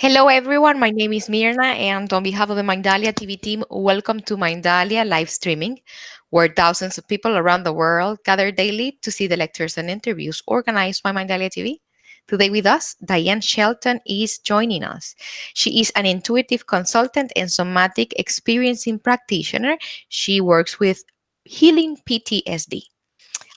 Hello, everyone. My name is Mirna, and on behalf of the Mindalia TV team, welcome to Mindalia live streaming, where thousands of people around the world gather daily to see the lectures and interviews organized by Mindalia TV. Today, with us, Dianne Shelton is joining us. She is an intuitive consultant and somatic experiencing practitioner. She works with healing PTSD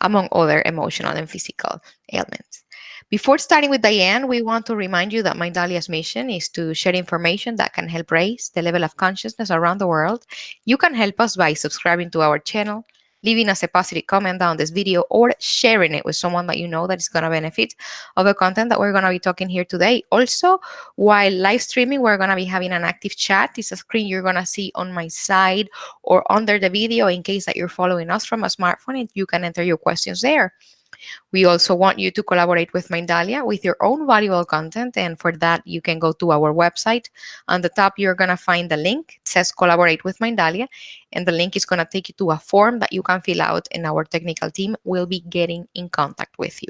among other emotional and physical ailments. Before starting with Diane, we want to remind you that Mindalia's mission is to share information that can help raise the level of consciousness around the world. You can help us by subscribing to our channel, leaving us a positive comment down this video, or sharing it with someone that you know that is going to benefit of the content that we're going to be talking here today. Also, while live streaming, we're going to be having an active chat. It's a screen you're going to see on my side or under the video in case that you're following us from a smartphone, and you can enter your questions there. We also want you to collaborate with Mindalia with your own valuable content. And for that, you can go to our website. On the top, you're going to find the link. It says Collaborate with Mindalia. And the link is going to take you to a form that you can fill out, and our technical team will be getting in contact with you.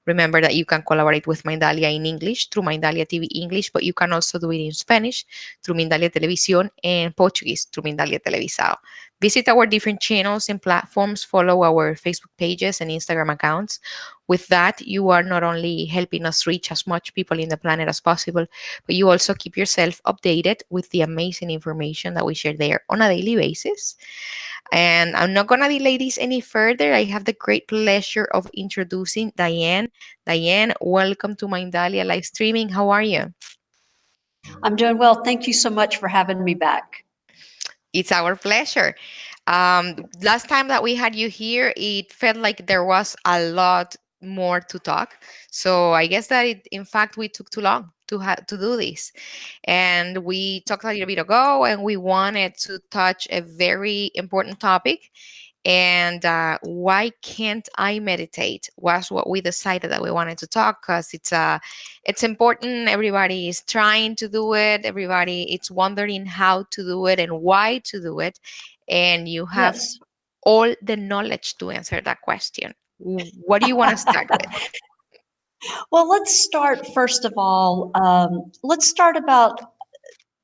Remember that you can collaborate with Mindalia in English through Mindalia TV English, but you can also do it in Spanish through Mindalia Televisión and Portuguese through Mindalia Televisao. Visit our different channels and platforms, follow our Facebook pages and Instagram accounts. With that, you are not only helping us reach as much people in the planet as possible, but you also keep yourself updated with the amazing information that we share there on a daily basis. And I'm not going to delay this any further. I have the great pleasure of introducing Diane. Diane, welcome to Mindalia live streaming. How are you? I'm doing well. Thank you so much for having me back. It's our pleasure. Last time that we had you here, it felt like there was a lot more to talk. So I guess that in fact, we took too long to do this. And we talked a little bit ago, and we wanted to touch a very important topic. And why can't I meditate was what we decided that we wanted to talk, because it's important. Everybody is trying to do it. Everybody is wondering how to do it and why to do it, and you have Yes. all the knowledge to answer that question. What do you want to start with? Well, let's start first of all. Let's start about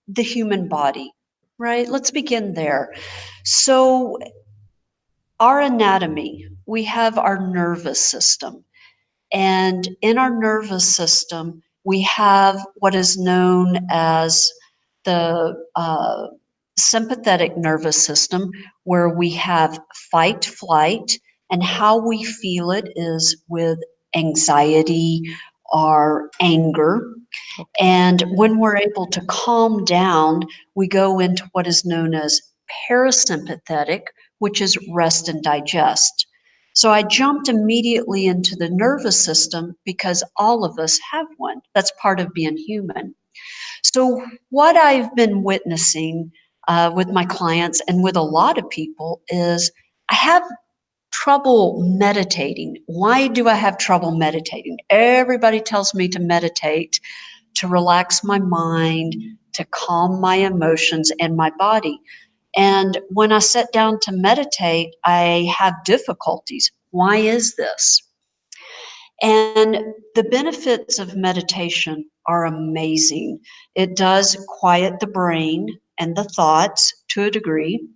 the human body, right? Let's begin there. So, our anatomy, we have our nervous system. And in our nervous system, we have what is known as the sympathetic nervous system, where we have fight, flight, and how we feel it is with anxiety or anger. Okay. And when we're able to calm down, we go into what is known as parasympathetic, which is rest and digest. So I jumped immediately into the nervous system because all of us have one. That's part of being human. So, what I've been witnessing with my clients and with a lot of people is I have trouble meditating. Why do I have trouble meditating? Everybody tells me to meditate, to relax my mind, to calm my emotions and my body. And when I sit down to meditate, I have difficulties. Why is this? And the benefits of meditation are amazing. It does quiet the brain and the thoughts to a degree.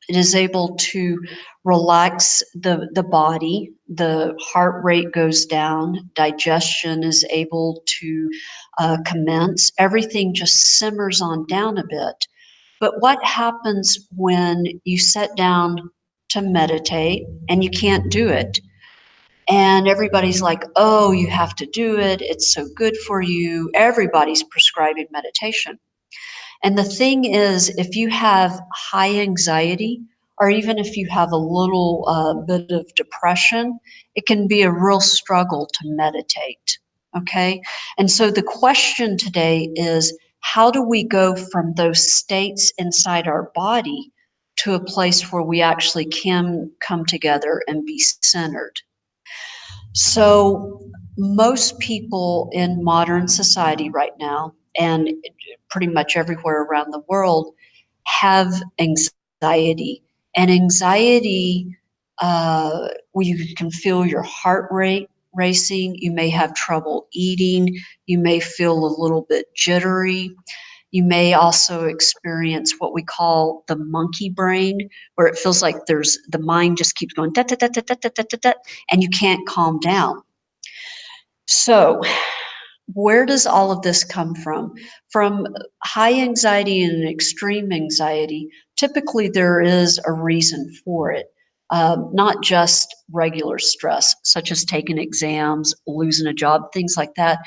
It is able to relax the body. The heart rate goes down. Digestion is able to commence. Everything just simmers on down a bit. But what happens when you sit down to meditate and you can't do it? And everybody's like, oh, you have to do it. It's so good for you. Everybody's prescribing meditation. And the thing is, if you have high anxiety, or even if you have a little bit of depression, it can be a real struggle to meditate. Okay? And so the question today is, how do we go from those states inside our body to a place where we actually can come together and be centered? So, most people in modern society right now, and pretty much everywhere around the world, have anxiety. And anxiety, where you can feel your heart rate racing. You may have trouble eating. You may feel a little bit jittery. You may also experience what we call the monkey brain, where it feels like the mind just keeps going da da da da da da da da, and you can't calm down. So, where does all of this come from? From high anxiety and extreme anxiety, typically there is a reason for it. Not just regular stress, such as taking exams, losing a job, things like that,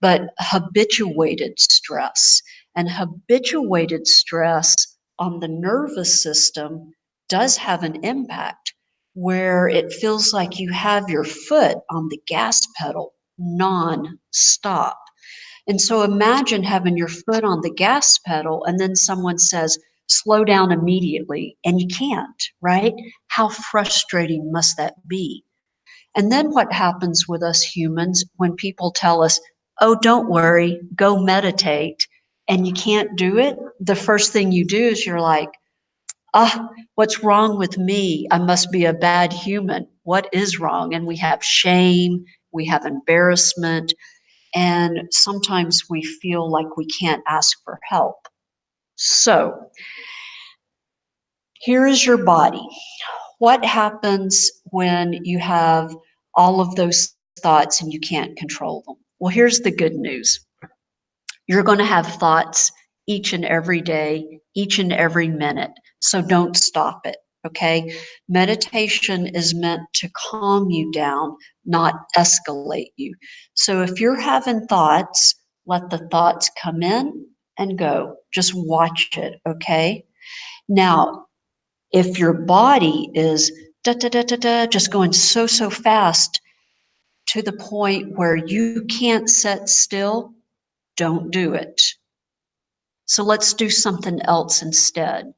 but habituated stress. And habituated stress on the nervous system does have an impact where it feels like you have your foot on the gas pedal non-stop. And so imagine having your foot on the gas pedal and then someone says, slow down immediately, and you can't, right? How frustrating must that be? And then what happens with us humans when people tell us, oh, don't worry, go meditate, and you can't do it? The first thing you do is you're like, what's wrong with me? I must be a bad human. What is wrong? And we have shame, we have embarrassment, and sometimes we feel like we can't ask for help. So, here is your body. What happens when you have all of those thoughts and you can't control them? Well, here's the good news. You're going to have thoughts each and every day, each and every minute. So don't stop it, okay? Meditation is meant to calm you down, not escalate you. So if you're having thoughts, let the thoughts come in and go. Just watch it, okay? Now, if your body is da da da da da, just going so fast to the point where you can't sit still, don't do it. So let's do something else instead.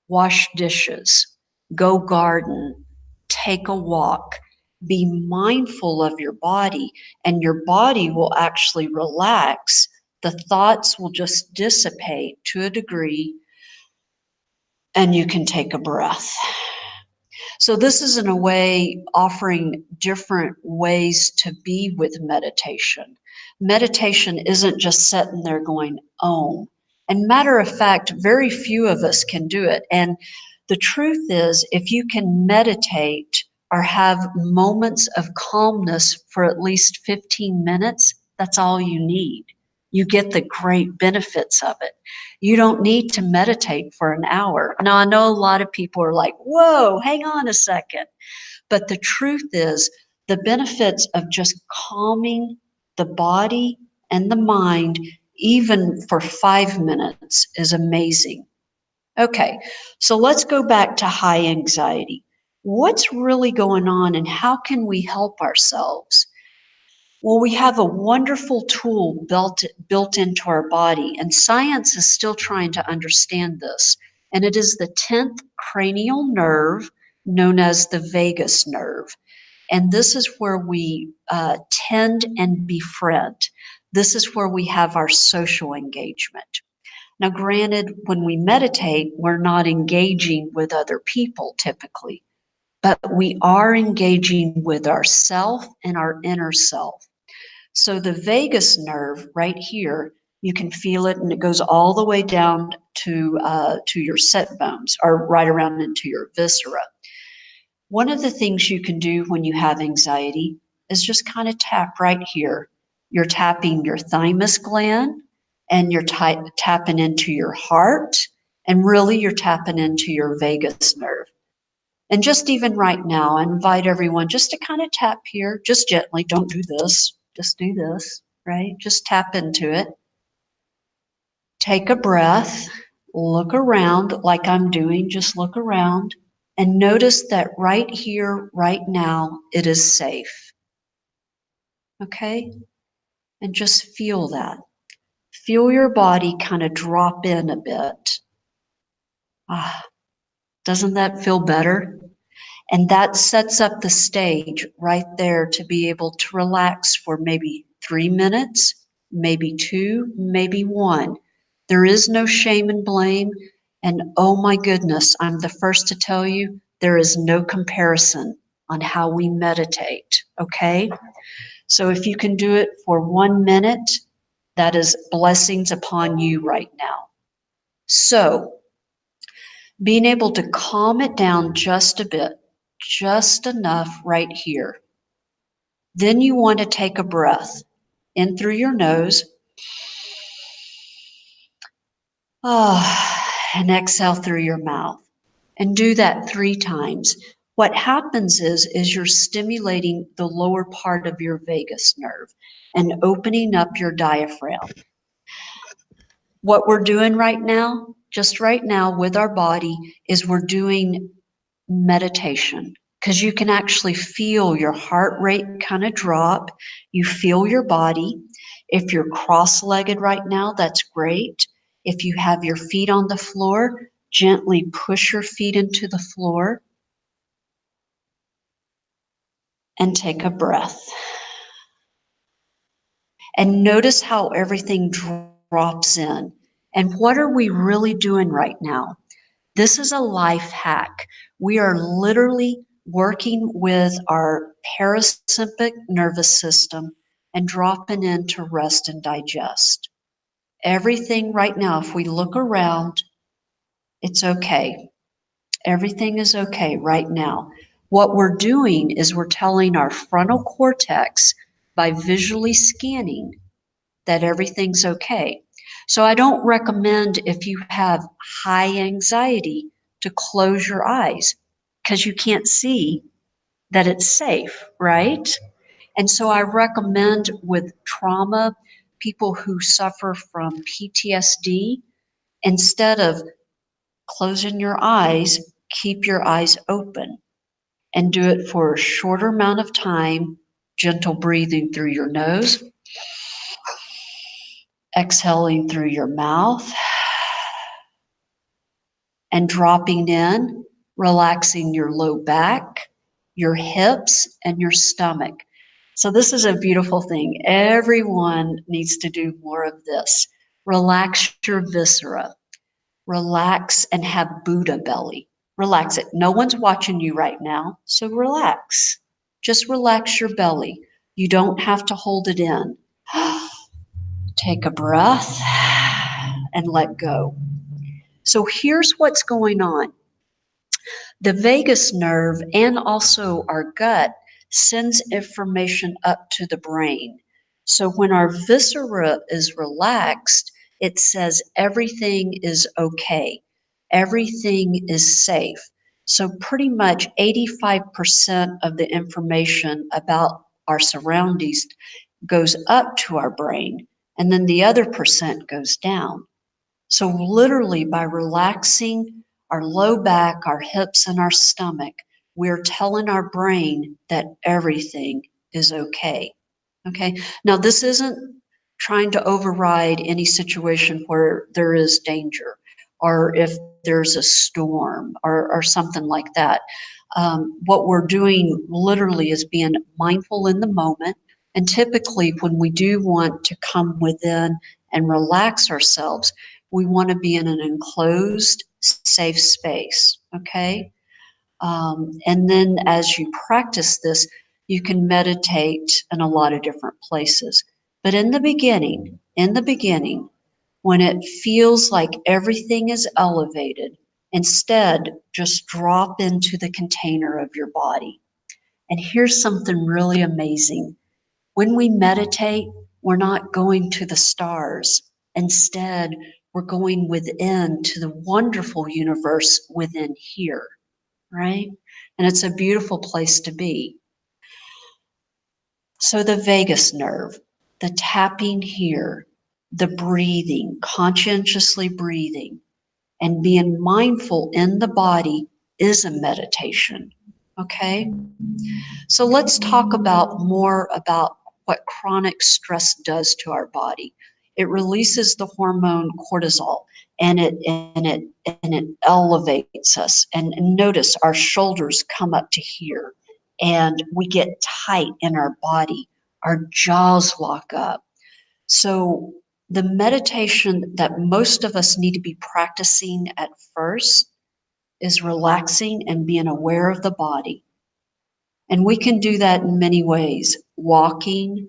Wash dishes, go garden, take a walk, be mindful of your body, and your body will actually relax. The thoughts will just dissipate to a degree, and you can take a breath. So, this is in a way offering different ways to be with meditation. Meditation isn't just sitting there going, Om. And matter of fact, very few of us can do it. And the truth is, if you can meditate or have moments of calmness for at least 15 minutes, that's all you need. You get the great benefits of it. You don't need to meditate for an hour. Now, I know a lot of people are like, whoa, hang on a second. But the truth is, the benefits of just calming the body and the mind, even for 5 minutes, is amazing. Okay, so let's go back to high anxiety. What's really going on and how can we help ourselves? Well, we have a wonderful tool built into our body, and science is still trying to understand this. And it is the 10th cranial nerve, known as the vagus nerve. And this is where we tend and befriend. This is where we have our social engagement. Now, granted, when we meditate, we're not engaging with other people typically, but we are engaging with ourself and our inner self. So the vagus nerve right here, you can feel it, and it goes all the way down to your sit bones, or right around into your viscera. One of the things you can do when you have anxiety is just kind of tap right here. You're tapping your thymus gland, and you're tapping into your heart, and really you're tapping into your vagus nerve. And just even right now, I invite everyone just to kind of tap here, just gently. Don't do this. Just do this, right? Just tap into it. Take a breath. Look around like I'm doing. Just look around and notice that right here, right now, it is safe. Okay? And just feel that. Feel your body kind of drop in a bit. Doesn't that feel better? And that sets up the stage right there to be able to relax for maybe 3 minutes, maybe 2, maybe 1. There is no shame and blame. And oh my goodness, I'm the first to tell you, there is no comparison on how we meditate, okay? So if you can do it for 1 minute, that is blessings upon you right now. So being able to calm it down just a bit, just enough right here. Then you want to take a breath in through your nose. And exhale through your mouth. And do that 3 times. What happens is you're stimulating the lower part of your vagus nerve and opening up your diaphragm. What we're doing right now, just right now with our body, is we're doing meditation, because you can actually feel your heart rate kind of drop. You feel your body. If you're cross-legged right now, that's great. If you have your feet on the floor, gently push your feet into the floor and take a breath. And notice how everything drops in. And what are we really doing right now? This is a life hack. We are literally working with our parasympathetic nervous system and dropping in to rest and digest. Everything right now, if we look around, it's okay. Everything is okay right now. What we're doing is we're telling our frontal cortex by visually scanning that everything's okay. So I don't recommend, if you have high anxiety, to close your eyes, because you can't see that it's safe, right? And so I recommend with trauma, people who suffer from PTSD, instead of closing your eyes, keep your eyes open and do it for a shorter amount of time, gentle breathing through your nose, exhaling through your mouth, and dropping in, relaxing your low back, your hips, and your stomach. So this is a beautiful thing. Everyone needs to do more of this. Relax your viscera. Relax and have Buddha belly. Relax it. No one's watching you right now, so relax. Just relax your belly. You don't have to hold it in. Take a breath and let go. So here's what's going on. The vagus nerve and also our gut sends information up to the brain. So when our viscera is relaxed, it says everything is okay. Everything is safe. So pretty much 85% of the information about our surroundings goes up to our brain, and then the other percent goes down. So, literally, by relaxing our low back, our hips, and our stomach, we're telling our brain that everything is okay. Okay. Now, this isn't trying to override any situation where there is danger, or if there's a storm, or something like that. What we're doing literally is being mindful in the moment. And typically, when we do want to come within and relax ourselves, we want to be in an enclosed, safe space. Okay. And then as you practice this, you can meditate in a lot of different places. But in the beginning, when it feels like everything is elevated, instead just drop into the container of your body. And here's something really amazing. When we meditate, we're not going to the stars. Instead, we're going within to the wonderful universe within here, right? And it's a beautiful place to be. So the vagus nerve, the tapping here, the breathing, conscientiously breathing, and being mindful in the body is a meditation. Okay? So let's talk about more about what chronic stress does to our body. It releases the hormone cortisol, and it elevates us. And notice our shoulders come up to here, and we get tight in our body. Our jaws lock up. So the meditation that most of us need to be practicing at first is relaxing and being aware of the body. And we can do that in many ways. walking,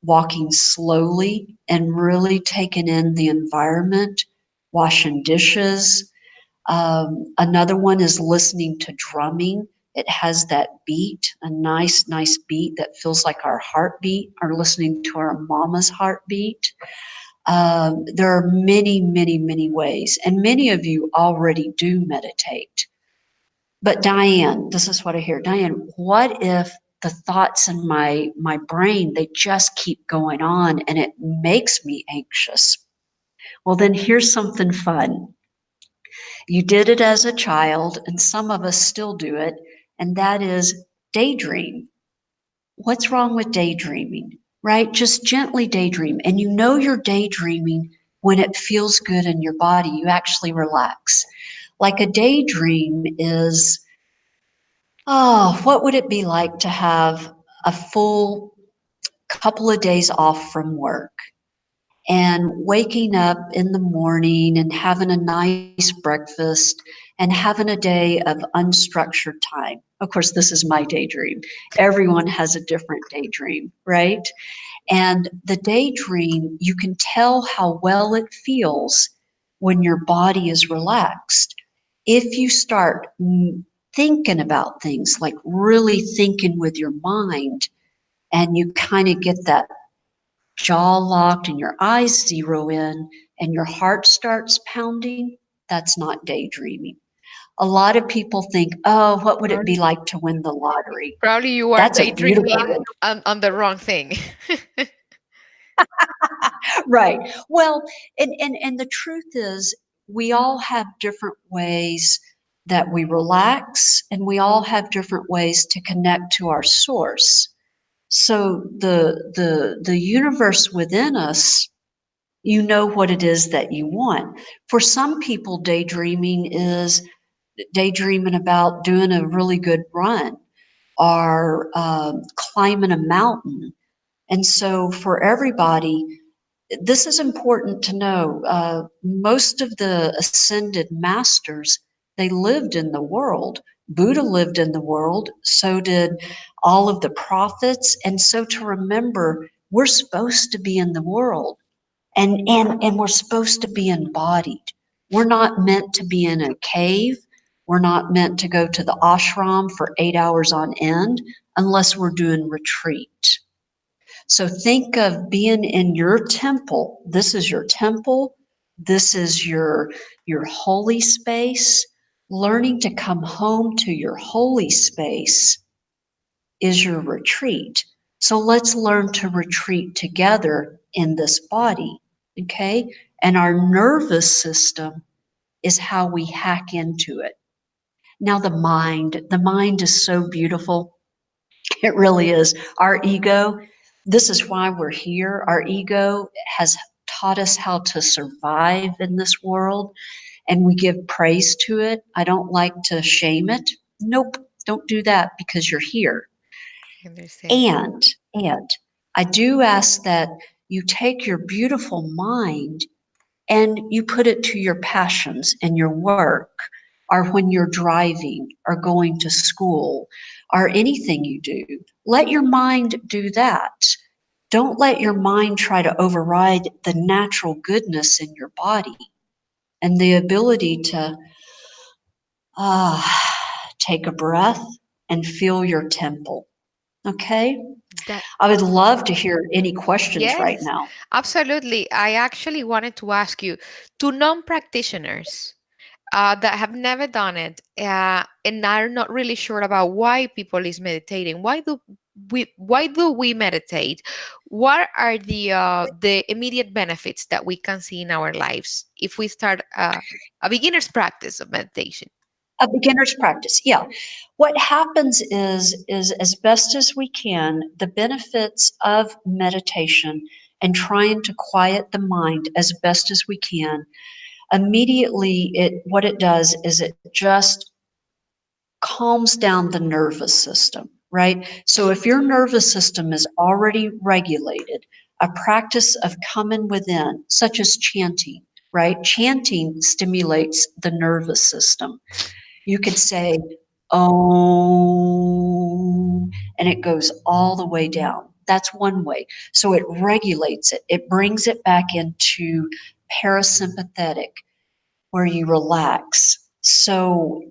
walking slowly and really taking in the environment, washing dishes. Another one is listening to drumming. It has that beat, a nice, nice beat that feels like our heartbeat, or listening to our mama's heartbeat. There are many, many, many ways, and many of you already do meditate. But Dianne, this is what I hear. Dianne, what if the thoughts in my brain, they just keep going on and it makes me anxious? Well, then here's something fun. You did it as a child, and some of us still do it, and that is daydream. What's wrong with daydreaming, right? Just gently daydream. And you know you're daydreaming when it feels good in your body. You actually relax. Like a daydream is, oh, what would it be like to have a full couple of days off from work and waking up in the morning and having a nice breakfast and having a day of unstructured time? Of course, this is my daydream. Everyone has a different daydream, right? And the daydream, you can tell how well it feels when your body is relaxed. If you start thinking about things, like really thinking with your mind, and you kind of get that jaw locked and your eyes zero in and your heart starts pounding, that's not daydreaming. A lot of people think, oh, what would it be like to win the lottery? Probably you are That's a beautiful daydreaming on the wrong thing. right. Well, and the truth is, we all have different ways that we relax, and we all have different ways to connect to our source. So the universe within us, you know what it is that you want. For some people, daydreaming is daydreaming about doing a really good run, or climbing a mountain. And so for everybody, this is important to know. Most of the ascended masters, they lived in the world. Buddha lived in the world. So did all of the prophets. And so to remember, we're supposed to be in the world, and we're supposed to be embodied. We're not meant to be in a cave. We're not meant to go to the ashram for 8 hours on end unless we're doing retreat. So think of being in your temple. This is your temple. This is your holy space. Learning to come home to your holy space is your retreat. So let's learn to retreat together in this body, okay? And our nervous system is how we hack into it. Now the mind is so beautiful. It really is. Our ego, this is why we're here. Our ego has taught us how to survive in this world, and we give praise to it. I don't like to shame it. Nope, don't do that, because you're here. I understand. And, and I do ask that you take your beautiful mind and you put it to your passions and your work, or when you're driving or going to school or anything you do. Let your mind do that. Don't let your mind try to override the natural goodness in your body and the ability to take a breath and feel your temple. Okay? That I would love to hear any questions right yes, now. absolutely. I actually wanted to ask you, to non-practitioners that have never done it and are not really sure about why people is meditating, why do we meditate? What are the immediate benefits that we can see in our lives if we start a beginner's practice of meditation? A beginner's practice, yeah. What happens is as best as we can, the benefits of meditation and trying to quiet the mind as best as we can, immediately it what it does is it just calms down the nervous system, right? So if your nervous system is already regulated, a practice of coming within, such as chanting, right? Chanting stimulates the nervous system. You could say, Om, and it goes all the way down. That's one way. So it regulates it, it brings it back into parasympathetic, where you relax. So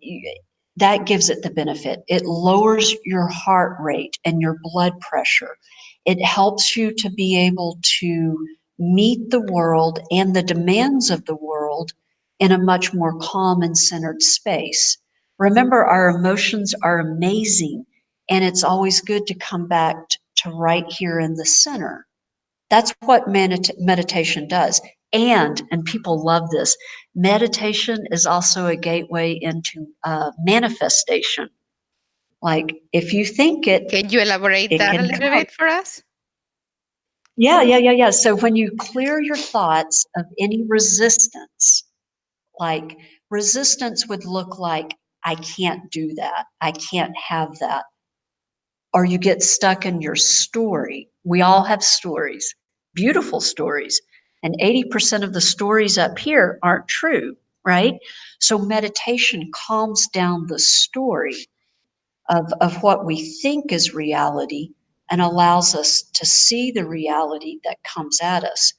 that gives it the benefit. It lowers your heart rate and your blood pressure. It helps you to be able to meet the world and the demands of the world in a much more calm and centered space. Remember, our emotions are amazing, and it's always good to come back to right here in the center. That's what meditation does. And people love this, meditation is also a gateway into manifestation. Like if you think it, Can you elaborate it that a can little come. bit for us? Yeah. So when you clear your thoughts of any resistance, like resistance would look like, I can't do that, I can't have that, or you get stuck in your story. We all have stories, beautiful stories, and 80% of the stories up here aren't true, right? So meditation calms down the story of what we think is reality and allows us to see the reality that comes at us.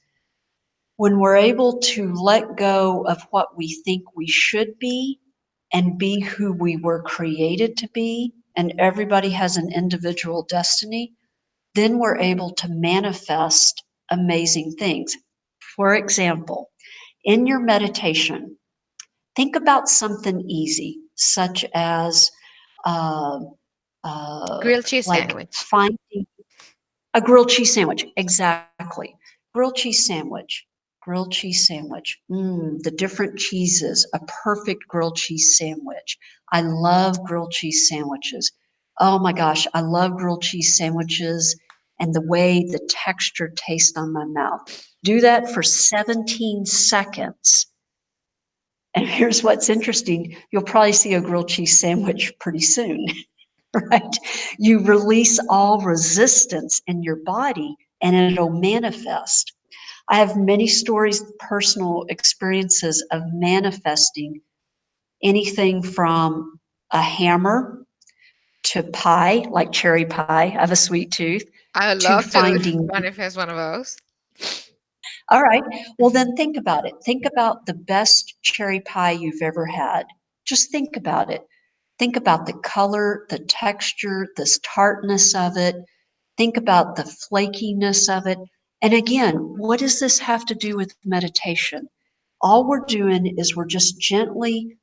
When we're able to let go of what we think we should be and be who we were created to be, and everybody has an individual destiny, then we're able to manifest amazing things. For example, in your meditation, think about something easy, such as uh, Grilled cheese like sandwich. finding a grilled cheese sandwich. Exactly. Grilled cheese sandwich. Grilled cheese sandwich. The different cheeses. A perfect grilled cheese sandwich. I love grilled cheese sandwiches. Oh my gosh, I love grilled cheese sandwiches and the way the texture tastes on my mouth. Do that for 17 seconds. And here's what's interesting, you'll probably see a grilled cheese sandwich pretty soon. Right? You release all resistance in your body and it'll manifest. I have many stories, personal experiences of manifesting anything from a hammer to pie, like cherry pie. I have a sweet tooth, I would to love to finding. manifest one of those. All right. Well, then think about it. Think about the best cherry pie you've ever had. Just think about it. Think about the color, the texture, the tartness of it. Think about the flakiness of it. And again, what does this have to do with meditation? All we're doing is we're just gently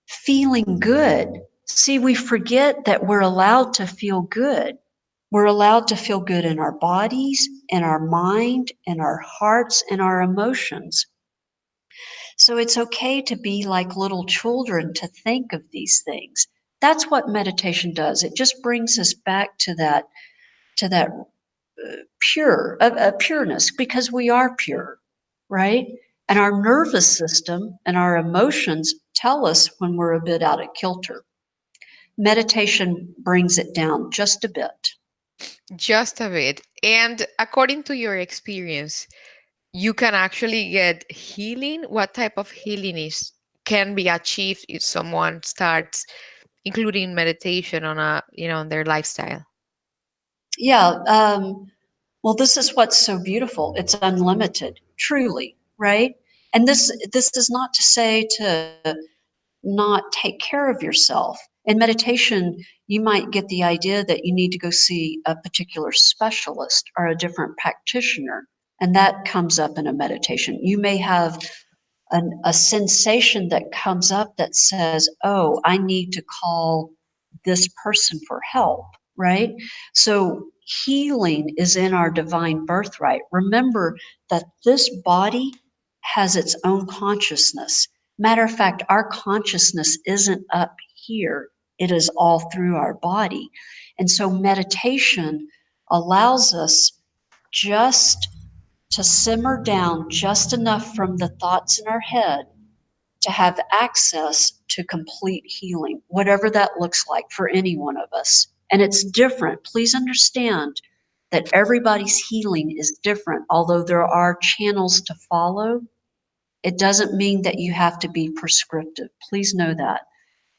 feeling good. See, we forget that we're allowed to feel good. We're allowed to feel good in our bodies, in our mind, in our hearts, and our emotions. So it's okay to be like little children to think of these things. That's what meditation does. It just brings us back to that pureness, because we are pure, right? And our nervous system and our emotions tell us when we're a bit out of kilter. Meditation brings it down just a bit. Just a bit. And according to your experience, you can actually get healing. What type of healing is can be achieved if someone starts including meditation on on their lifestyle? Yeah. Well, this is what's so beautiful. It's unlimited, truly, right? And this is not to say to not take care of yourself. In meditation, you might get the idea that you need to go see a particular specialist or a different practitioner, and that comes up in a meditation. You may have a sensation that comes up that says, oh, I need to call this person for help, right? So healing is in our divine birthright. Remember that this body has its own consciousness. Matter of fact, our consciousness isn't up here, it is all through our body. And so meditation allows us just to simmer down just enough from the thoughts in our head to have access to complete healing, whatever that looks like for any one of us. And it's different. Please understand that everybody's healing is different. Although there are channels to follow, it doesn't mean that you have to be prescriptive. Please know that.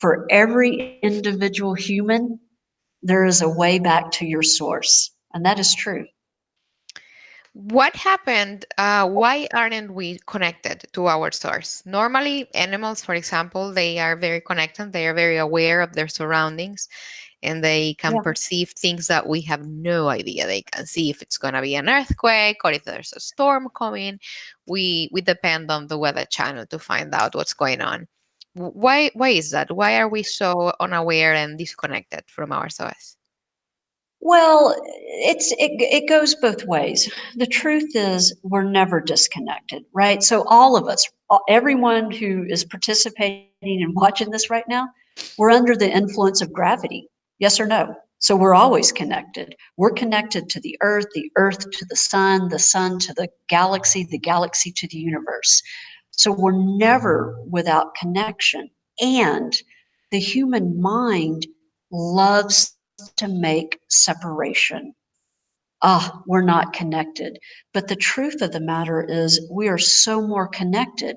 For every individual human, There is a way back to your source, and that is true. What happened? Why aren't we connected to our source? Normally, animals, for example, they are very connected. They are very aware of their surroundings, and they can Yeah. perceive things that we have no idea. They can see if it's going to be an earthquake or if there's a storm coming. We depend on the Weather Channel to find out what's going on. Why is that? Why are we so unaware and disconnected from our source? Well, it goes both ways. The truth is we're never disconnected, right? So all of us, everyone who is participating and watching this right now, we're under the influence of gravity. Yes or no? So we're always connected. We're connected to the earth to the sun to the galaxy to the universe. So we're never without connection. And the human mind loves to make separation. We're not connected. But the truth of the matter is we are so more connected.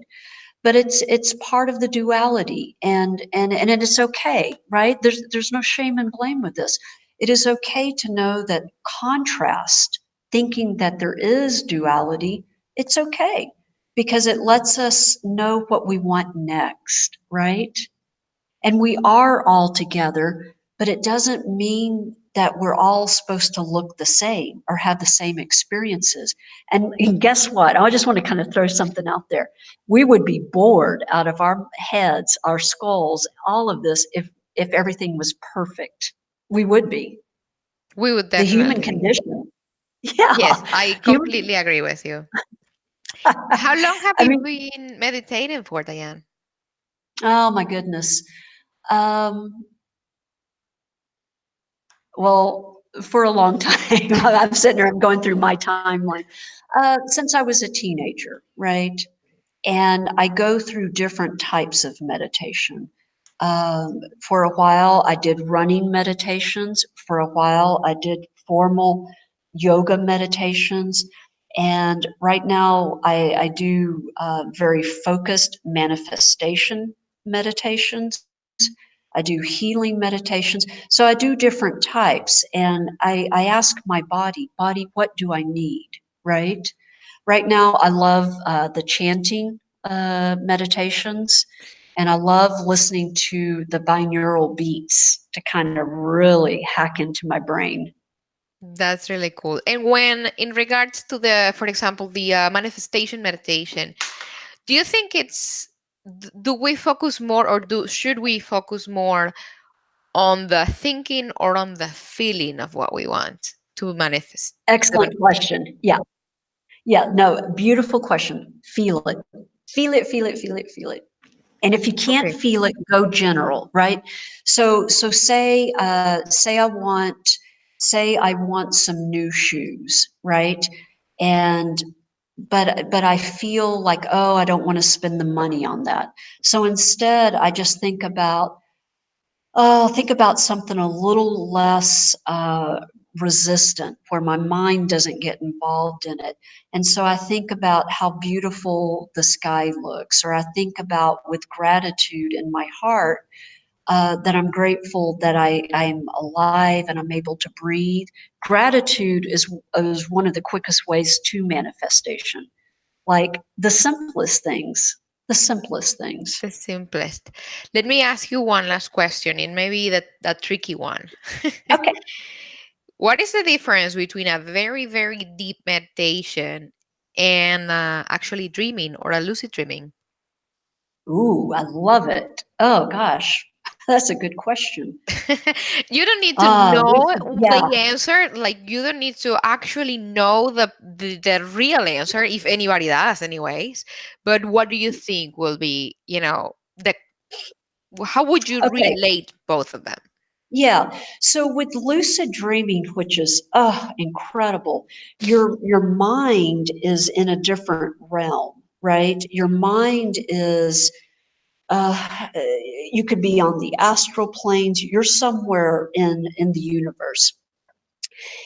But it's part of the duality, and it is okay, right? There's no shame and blame with this. It is okay to know that contrast, thinking that there is duality, it's okay because it lets us know what we want next, right? And we are all together, but it doesn't mean that we're all supposed to look the same or have the same experiences. And guess what? I just want to kind of throw something out there. We would be bored out of our heads, our skulls, all of this if everything was perfect. We would be. We would The human definitely. condition. Yes, Yeah. I Human, completely agree with you. How long have I you mean, been meditating for, Diane? oh my goodness. Um, Well, for a long time, I'm sitting there, I'm going through my timeline. Since I was a teenager, right? And I go through different types of meditation. For a while, I did running meditations. For a while, I did formal yoga meditations. And right now, I do very focused manifestation meditations. I do healing meditations. So I do different types. And I ask my body, what do I need? Right? Right now, I love the chanting meditations, and I love listening to the binaural beats to kind of really hack into my brain. That's really cool. And when, in regards to the, for example, the manifestation meditation, do you think do we focus more or should we focus more on the thinking or on the feeling of what we want to manifest? The Excellent manifestation. question. Yeah. Yeah. No, beautiful question. Feel it. Feel it, feel it, feel it, feel it. And if you can't Okay. feel it, go general, right? So say I want some new shoes, right? And but I feel like, oh, I don't want to spend the money on that. So instead, I just think about something a little less resistant, where my mind doesn't get involved in it. And so I think about how beautiful the sky looks, or I think about with gratitude in my heart that I'm grateful that I'm alive and I'm able to breathe. Gratitude is one of the quickest ways to manifestation, like the simplest things, the simplest things. The simplest. Let me ask you one last question, and maybe that tricky one. Okay. What is the difference between a very, very deep meditation and actually dreaming or a lucid dreaming? Ooh, I love it. Oh gosh, that's a good question. You don't need to know Lucid, yeah. the answer. Like, you don't need to actually know the real answer, if anybody does, anyways. But what do you think will be, the how would you Okay, relate both of them? yeah. So with lucid dreaming, which is incredible, your mind is in a different realm, right? Your mind is you could be on the astral planes. You're somewhere in the universe.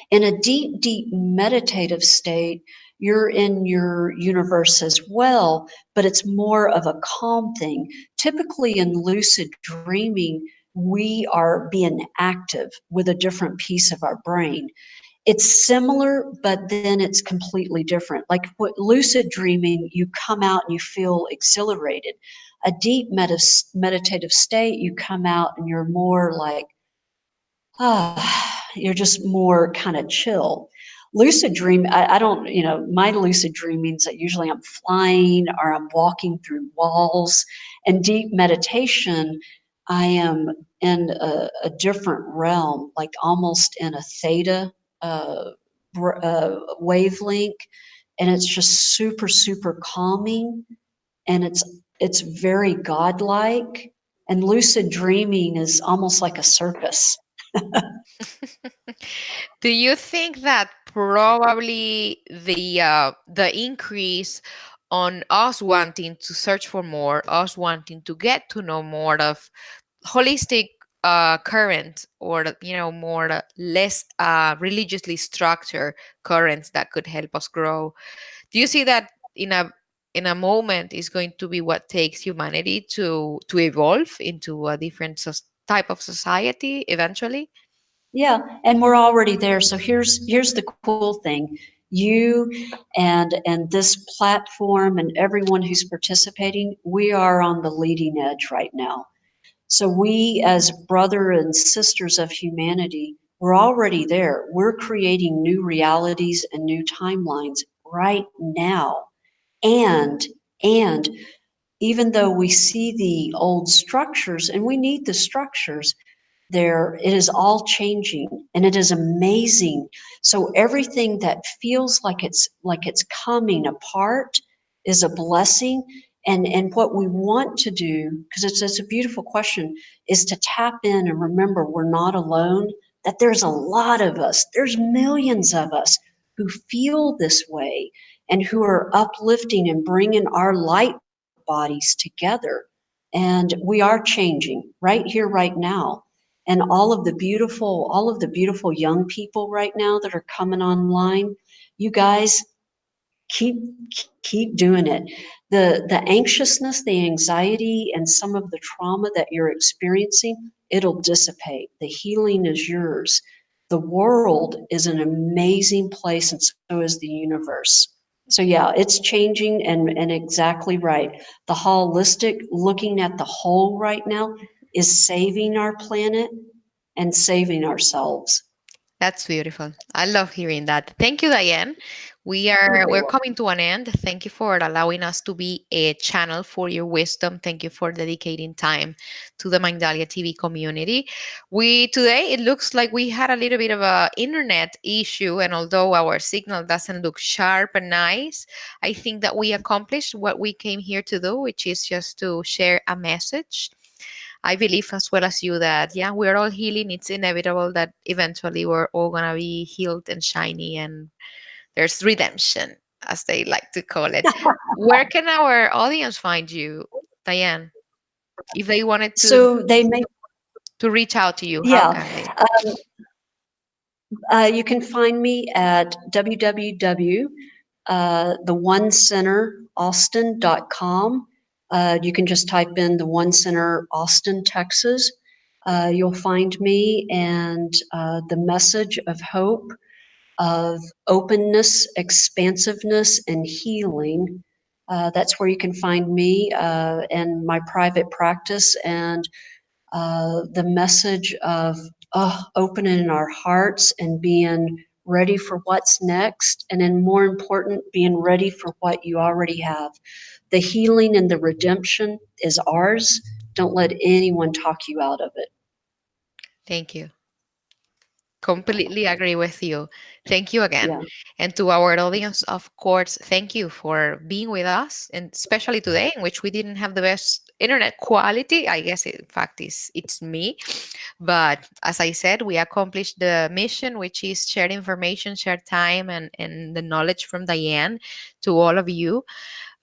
In a deep, deep meditative state, you're in your universe as well, but it's more of a calm thing. Typically, in lucid dreaming, we are being active with a different piece of our brain. It's similar, but then it's completely different. Like what lucid dreaming, you come out and you feel exhilarated. A deep meditative state, you come out and you're more like, you're just more kind of chill. Lucid dream, I don't, my lucid dreamings that usually I'm flying or I'm walking through walls. And deep meditation, I am in a different realm, like almost in a theta uh, wavelength. And it's just super, super calming. And it's very godlike. And lucid dreaming is almost like a circus. Do you think that probably the increase on us wanting to search for more, us wanting to get to know more of holistic current, or more less religiously structured currents that could help us grow? Do you see that in a moment is going to be what takes humanity to evolve into a different type of society eventually? Yeah, and we're already there. So here's the cool thing. You and this platform and everyone who's participating, we are on the leading edge right now. So we as brother and sisters of humanity, we're already there. We're creating new realities and new timelines right now. And and even though we see the old structures and we need the structures, there it is all changing and it is amazing. So everything that feels like it's coming apart is a blessing. And what we want to do, because it's a beautiful question, is to tap in and remember we're not alone, that there's a lot of us, there's millions of us who feel this way and who are uplifting and bringing our light bodies together. And we are changing right here, right now. And all of the beautiful young people right now that are coming online, you guys keep keep doing it. The anxiousness, the anxiety, and some of the trauma that you're experiencing, it'll dissipate. The healing is yours. The world is an amazing place, and so is the universe. So yeah, it's changing, and exactly right. The holistic, looking at the whole right now, is saving our planet and saving ourselves. That's beautiful. I love hearing that. Thank you, Diane. We're coming to an end. Thank you for allowing us to be a channel for your wisdom. Thank you for dedicating time to the Mindalia TV community. We today it looks like we had a little bit of a internet issue, and although our signal doesn't look sharp and nice, I think that we accomplished what we came here to do, which is just to share a message. I believe as well as you that yeah, we're all healing. It's inevitable that eventually we're all gonna be healed and shiny, and there's redemption, as they like to call it. Where can our audience find you, Diane? If they wanted So they may, to reach out to you, how yeah. can they? You can find me at www theonecenterAustin.com. You can just type in the One Center Austin, Texas. You'll find me and the message of hope, of openness, expansiveness, and healing. That's where you can find me and my private practice, and the message of opening our hearts and being ready for what's next, and then more important, being ready for what you already have. The healing and the redemption is ours. Don't let anyone talk you out of it. Thank you. Completely agree with you. Thank you again. Yeah. And to our audience, of course, thank you for being with us, and especially today, in which we didn't have the best internet quality. I guess, in fact, it's me. But as I said, we accomplished the mission, which is share information, share time, and the knowledge from Diane to all of you.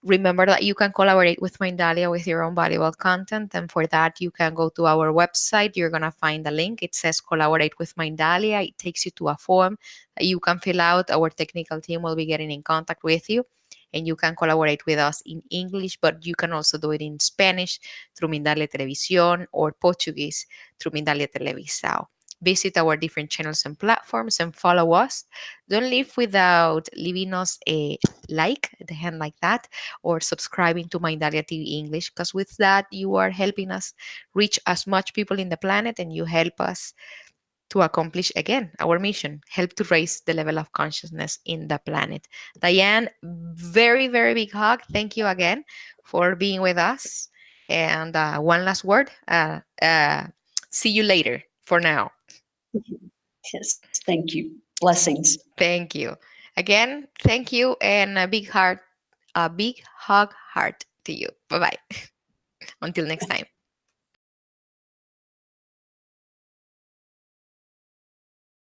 Remember that you can collaborate with Mindalia with your own valuable content. And for that, you can go to our website. You're going to find a link. It says Collaborate with Mindalia. It takes you to a form that you can fill out. Our technical team will be getting in contact with you. and you can collaborate with us in English, but you can also do it in Spanish through Mindalia Televisión or Portuguese through Mindalia Televisao. Visit our different channels and platforms and follow us. Don't leave without leaving us a like, the hand like that, or subscribing to Mindalia TV English, because with that, you are helping us reach as much people in the planet and you help us to accomplish again our mission, help to raise the level of consciousness in the planet. Dianne, very, very big hug. Thank you again for being with us. And one last word, see you later for now. Yes, thank you. Blessings. Thank you. Again, thank you and a big hug heart to you. Bye bye. Until next time.